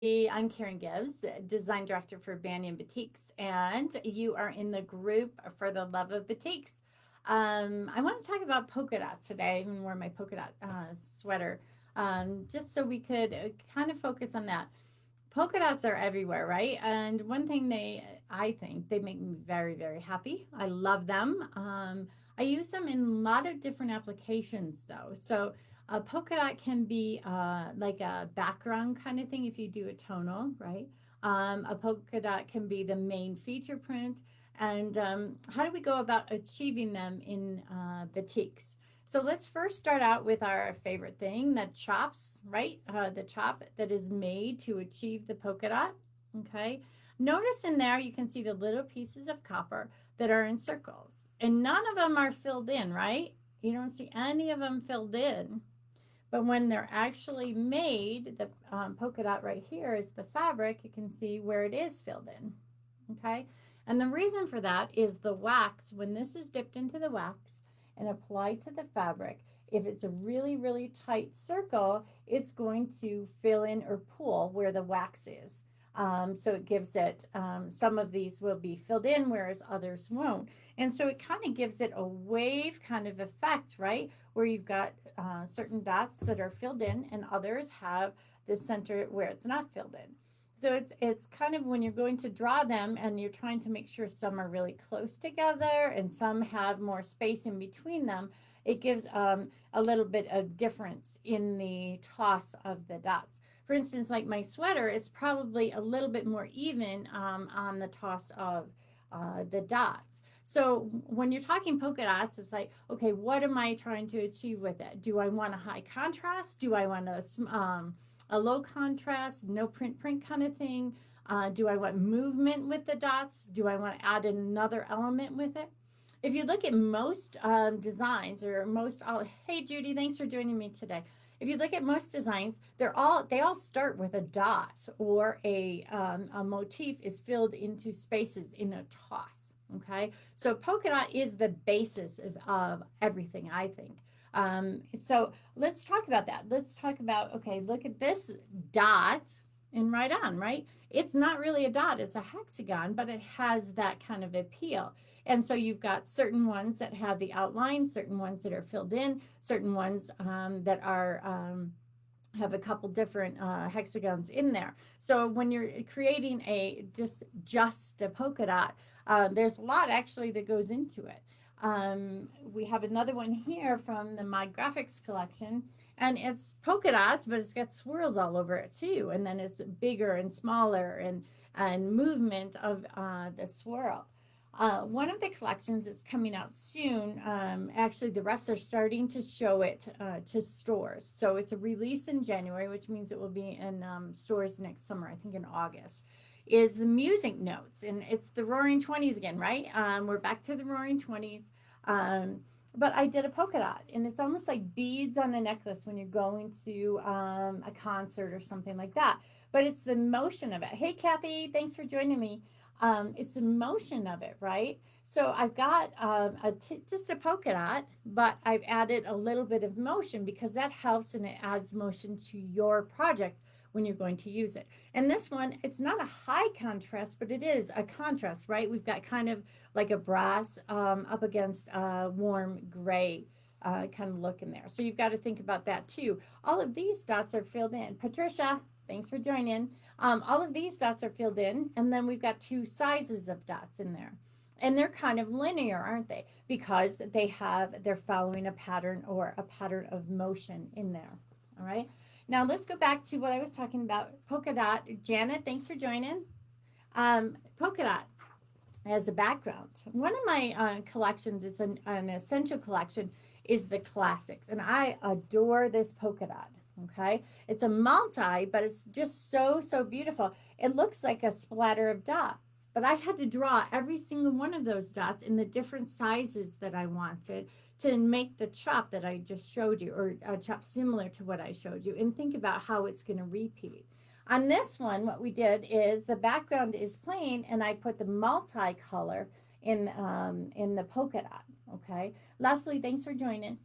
Hey, I'm Karen Gibbs, the design director for Banyan Batiks, and you are in the group for the love of batiks. I want to talk about polka dots today. I even wore my polka dot sweater, just so we could kind of focus on that. Polka dots are everywhere, right? And one thing I think they make me very, very happy. I love them. I use them in a lot of different applications, though. So a polka dot can be like a background kind of thing if you do a tonal, right? A polka dot can be the main feature print. And how do we go about achieving them in batiks? So let's first start out with our favorite thing, the chops, right? The chop that is made to achieve the polka dot. Okay. Notice in there you can see the little pieces of copper that are in circles, and none of them are filled in, right? You don't see any of them filled in. But when they're actually made, the polka dot right here is the fabric. You can see where it is filled in. Okay. And the reason for that is the wax, when this is dipped into the wax and applied to the fabric, if it's a really, really tight circle, it's going to fill in or pool where the wax is. So it gives it, some of these will be filled in, whereas others won't. And so it kind of gives it a wave kind of effect, right? Where you've got certain dots that are filled in and others have the center where it's not filled in. So it's kind of when you're going to draw them and you're trying to make sure some are really close together and some have more space in between them, it gives a little bit of difference in the toss of the dots. For instance, like my sweater, it's probably a little bit more even on the toss of the dots. So when you're talking polka dots, it's like, okay, what am I trying to achieve with it? Do I want a high contrast? Do I want a low contrast, no print kind of thing? Do I want movement with the dots? Do I want to add another element with it? If you look at most designs or most all, hey Judy, thanks for joining me today. If you look at most designs, they all start with a dot or a motif is filled into spaces in a toss. Okay, so polka dot is the basis of everything, I think. So let's talk about that. Let's talk about, okay, look at this dot and right on, right? It's not really a dot, it's a hexagon, but it has that kind of appeal. And so you've got certain ones that have the outline, certain ones that are filled in, certain ones that are have a couple different hexagons in there. So when you're creating a just a polka dot, there's a lot actually that goes into it. We have another one here from the My Graphics collection, and it's polka dots, but it's got swirls all over it too. And then it's bigger and smaller and movement of the swirl. One of the collections that's coming out soon, actually, the reps are starting to show it to stores. So it's a release in January, which means it will be in stores next summer, I think in August. Is the music notes, and it's the Roaring Twenties again, right? We're back to the Roaring Twenties. But I did a polka dot, and it's almost like beads on a necklace when you're going to a concert or something like that. But it's the motion of it. Hey, Kathy, thanks for joining me. It's the motion of it, right? So I've got just a polka dot, but I've added a little bit of motion because that helps and it adds motion to your project when you're going to use it. And this one, it's not a high contrast, but it is a contrast, right? We've got kind of like a brass up against a warm gray kind of look in there. So you've got to think about that too. All of these dots are filled in. Patricia, thanks for joining. All of these dots are filled in, and then we've got two sizes of dots in there. And they're kind of linear, aren't they? Because they're following a pattern or a pattern of motion in there. All right. Now let's go back to what I was talking about. Polka dot. Janet, thanks for joining. Polka dot as a background. One of my collections is an essential collection is the classics, and I adore this polka dot. Okay, it's a multi, but it's just so beautiful. It looks like a splatter of dots, but I had to draw every single one of those dots in the different sizes that I wanted to make the chop that I just showed you, or a chop similar to what I showed you, and think about how it's going to repeat. On this one, what we did is the background is plain, and I put the multicolor in the polka dot. Okay, Leslie, thanks for joining.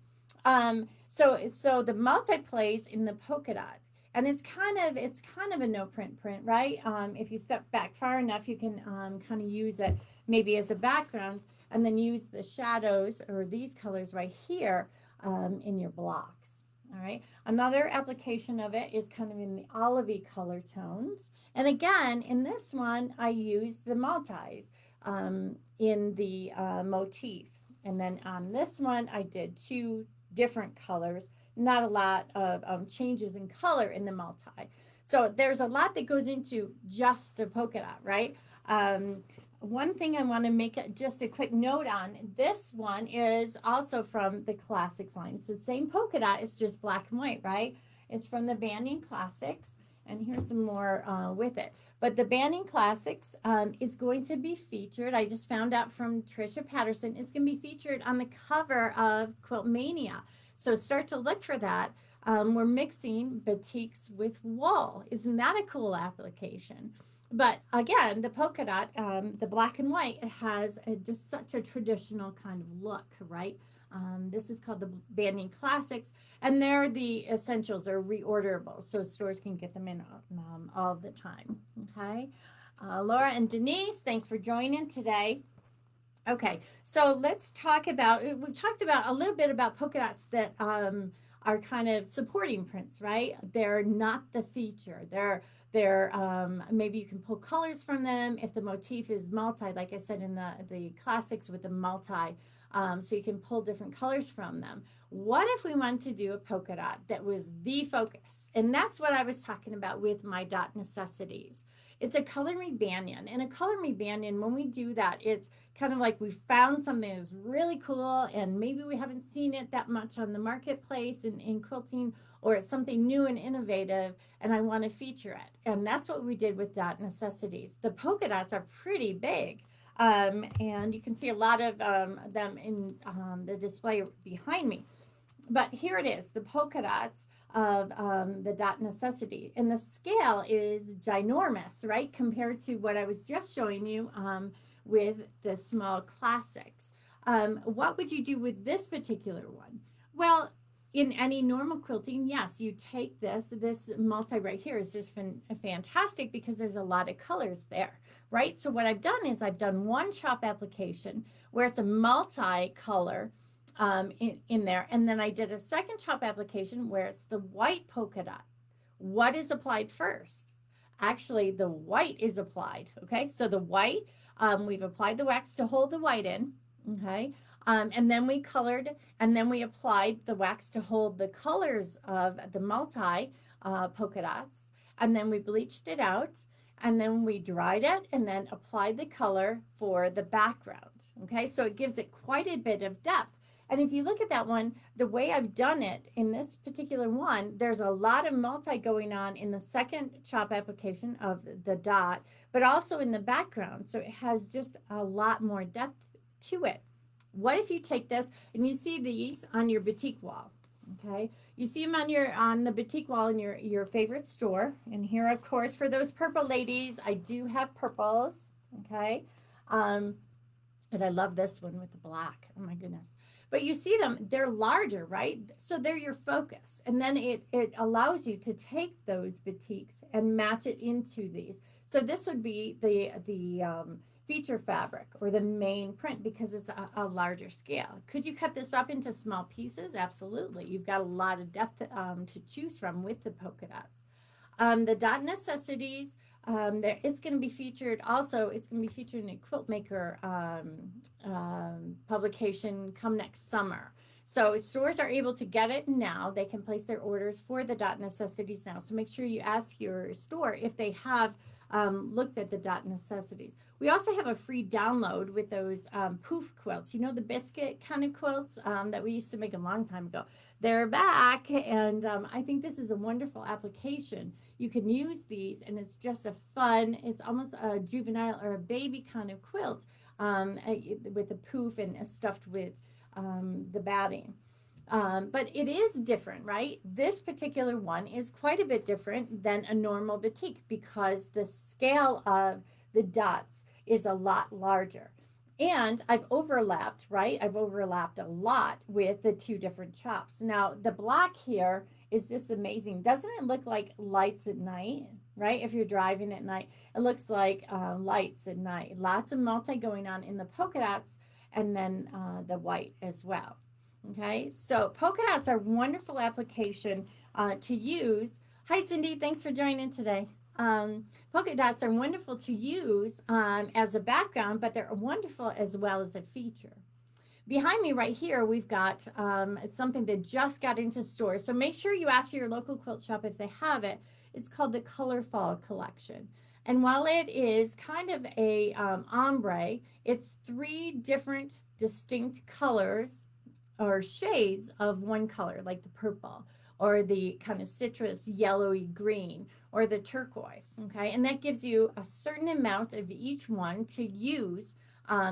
So the multi plays in the polka dot. And it's kind of a no print print, right? If you step back far enough, you can kind of use it maybe as a background, and then use the shadows or these colors right here in your blocks. All right. Another application of it is kind of in the olivey color tones. And again, in this one, I use the multis in the motif. And then on this one, I did two different colors, not a lot of changes in color in the multi. So there's a lot that goes into just the polka dot, right? One thing I want to make just a quick note on, this one is also from the Classics line. It's the same polka dot, it's just black and white, right? It's from the Banyan Classics, and here's some more with it. But the Banyan Classics is going to be featured. I just found out from Trisha Patterson. It's going to be featured on the cover of Quilt Mania. So start to look for that. We're mixing batiks with wool. Isn't that a cool application? But again, the polka dot, the black and white, it has just such a traditional kind of look, right? This is called the Banyan Classics, and they're the essentials are reorderable, so stores can get them in all the time. Okay, Laura and Denise, thanks for joining today. Okay, so let's talk about. We've talked about a little bit about polka dots that are kind of supporting prints, right? They're not the feature. They're maybe you can pull colors from them if the motif is multi, like I said in the classics with the multi. So you can pull different colors from them. What if we wanted to do a polka dot that was the focus? And that's what I was talking about with my dot necessities. It's a color me banyan. And a color me banyan, when we do that, it's kind of like we found something that's really cool and maybe we haven't seen it that much on the marketplace in quilting, or it's something new and innovative and I want to feature it. And that's what we did with dot necessities. The polka dots are pretty big. And you can see a lot of them in the display behind me. But here it is, the polka dots of the dot necessity. And the scale is ginormous, right? Compared to what I was just showing you with the small classics. What would you do with this particular one? Well, in any normal quilting, yes, you take this multi right here is just fantastic because there's a lot of colors there, right? So what I've done is I've done one chop application where it's a multi-color in there, and then I did a second chop application where it's the white polka dot. What is applied first? Actually, the white is applied, okay? So the white, we've applied the wax to hold the white in, okay? And then we colored, and then we applied the wax to hold the colors of the multi polka dots, and then we bleached it out, and then we dried it, and then applied the color for the background. Okay, so it gives it quite a bit of depth. And if you look at that one, the way I've done it in this particular one, there's a lot of multi going on in the second chop application of the dot, but also in the background. So it has just a lot more depth to it. What if you take this and you see these on your batik wall? Okay, you see them on the batik wall in your favorite store. And here, of course, for those purple ladies, I do have purples. Okay, and I love this one with the black. Oh my goodness! But you see them; they're larger, right? So they're your focus, and then it allows you to take those batiks and match it into these. So this would be the feature fabric or the main print because it's a larger scale. Could you cut this up into small pieces? Absolutely. You've got a lot of depth to choose from with the polka dots. The dot necessities, it's going to be featured also, it's going to be featured in a Quilt Maker publication come next summer. So stores are able to get it now. They can place their orders for the dot necessities now. So make sure you ask your store if they have looked at the dot necessities. We also have a free download with those poof quilts. You know, the biscuit kind of quilts that we used to make a long time ago. They're back, and I think this is a wonderful application. You can use these, and it's just a fun, it's almost a juvenile or a baby kind of quilt with the poof and stuffed with the batting. But it is different, right? This particular one is quite a bit different than a normal batik because the scale of the dots is a lot larger. And I've overlapped, right? I've overlapped a lot with the two different chops. Now, the black here is just amazing. Doesn't it look like lights at night, right? If you're driving at night, it looks like lights at night. Lots of multi going on in the polka dots, and then the white as well. Okay, so polka dots are wonderful application to use. Hi, Cindy. Thanks for joining today. Polka dots are wonderful to use as a background, but they're wonderful as well as a feature. Behind me right here, we've got it's something that just got into stores. So make sure you ask your local quilt shop if they have it. It's called the Color Fall Collection. And while it is kind of a ombre, it's three different distinct colors or shades of one color, like the purple or the kind of citrus yellowy green or the turquoise. Okay, and that gives you a certain amount of each one to use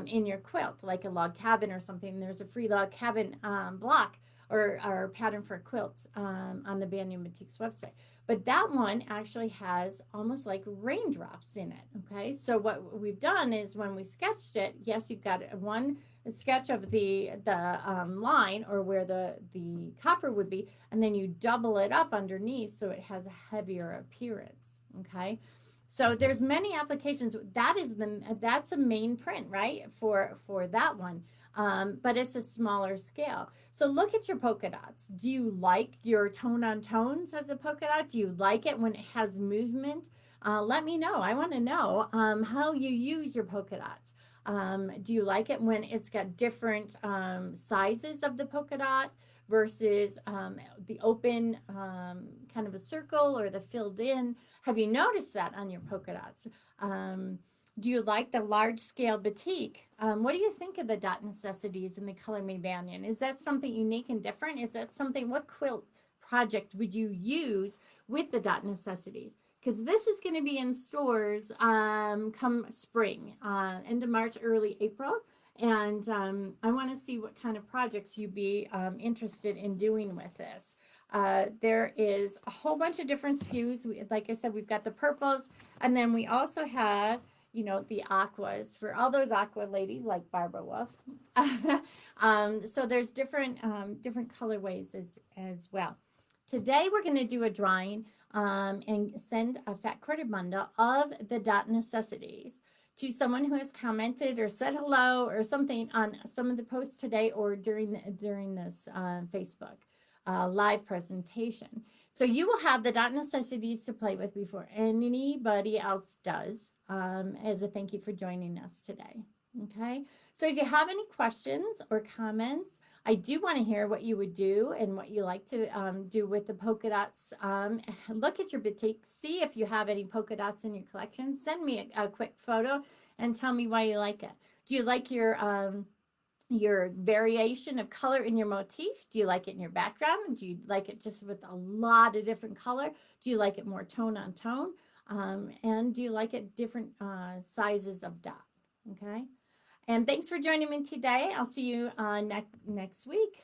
in your quilt, like a log cabin or something. There's a free log cabin block or pattern for quilts on the Banyan Batiks website. But that one actually has almost like raindrops in it. Okay, so what we've done is when we sketched it, yes, you've got one sketch of the line or where the copper would be, and then you double it up underneath so it has a heavier appearance. Okay, so there's many applications. That's a main print, right, for that one. But it's a smaller scale. So look at your polka dots. Do you like your tone on tones as a polka dot? Do you like it when it has movement? Let me know. I want to know how you use your polka dots. Do you like it when it's got different sizes of the polka dot versus the open kind of a circle or the filled in? Have you noticed that on your polka dots? Do you like the large scale batik? What do you think of the dot necessities in the Color Me Banyan? Is that something unique and different? Is that something, what quilt project would you use with the dot necessities? Because this is going to be in stores come spring, end of March, early April. And I want to see what kind of projects you'd be interested in doing with this. There is a whole bunch of different SKUs. Like I said, we've got the purples, and then we also have, you know, the aquas for all those aqua ladies like Barbara Wolf. So there's different colorways as well. Today we're going to do a drawing and send a fat quarter bundle of the dot necessities to someone who has commented or said hello or something on some of the posts today or during this Facebook live presentation. So you will have the dot necessities to play with before anybody else does, as a thank you for joining us today. Okay, so if you have any questions or comments, I do want to hear what you would do and what you like to do with the polka dots. Look at your batik, see if you have any polka dots in your collection. Send me a quick photo and tell me why you like it. Do you like your variation of color in your motif? Do you like it in your background? Do you like it just with a lot of different color? Do you like it more tone on tone? And do you like it different sizes of dot? Okay. And thanks for joining me today. I'll see you next week.